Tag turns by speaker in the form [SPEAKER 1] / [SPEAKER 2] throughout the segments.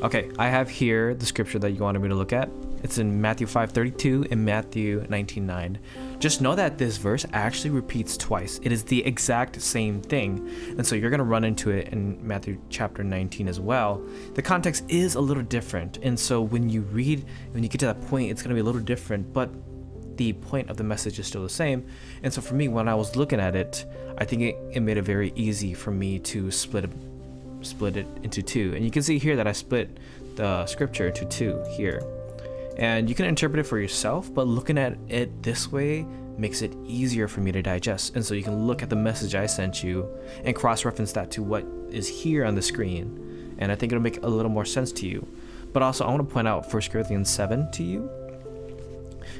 [SPEAKER 1] Okay, I have here the scripture that you wanted me to look at. It's in Matthew 5:32 and Matthew 19:9. Just know that this verse actually repeats twice. It is the exact same thing. And so you're going to run into it in Matthew chapter 19 as well. The context is a little different. And so when you get to that point, it's going to be a little different, but the point of the message is still the same. And so for me, when I was looking at it, I think it made it very easy for me to split it into two. And you can see here that I split the scripture into two here. And you can interpret it for yourself, but looking at it this way makes it easier for me to digest. And so you can look at the message I sent you and cross-reference that to what is here on the screen. And I think it'll make a little more sense to you. But also, I want to point out 1 Corinthians 7 to you.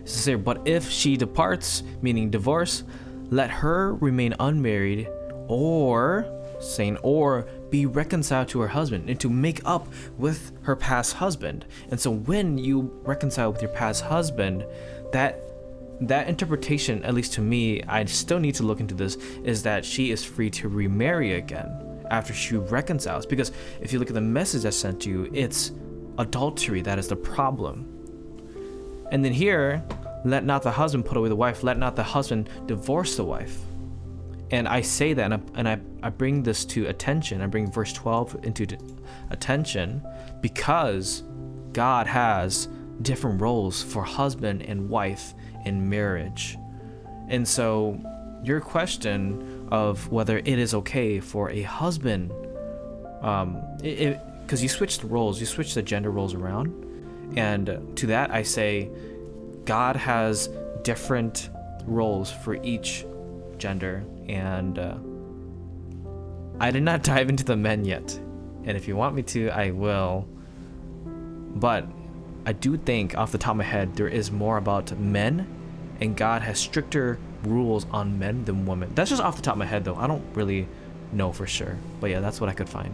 [SPEAKER 1] It says here, but if she departs, meaning divorce, let her remain unmarried, or be reconciled to her husband, and to make up with her past husband. And so when you reconcile with your past husband, that interpretation, at least to me, I still need to look into this, is that she is free to remarry again after she reconciles. Because if you look at the message I sent you, it's adultery that is the problem. And then here, let not the husband put away the wife, let not the husband divorce the wife. And I say that, and I bring this to attention. I bring verse 12 into attention because God has different roles for husband and wife in marriage. And so your question of whether it is okay for a husband, because you switch the roles, you switch the gender roles around. And to that I say, God has different roles for each gender. And I did not dive into the men yet, and if you want me to, I will. But I do think off the top of my head there is more about men, and God has stricter rules on men than women. That's just off the top of my head though. I don't really know for sure, but yeah, that's what I could find.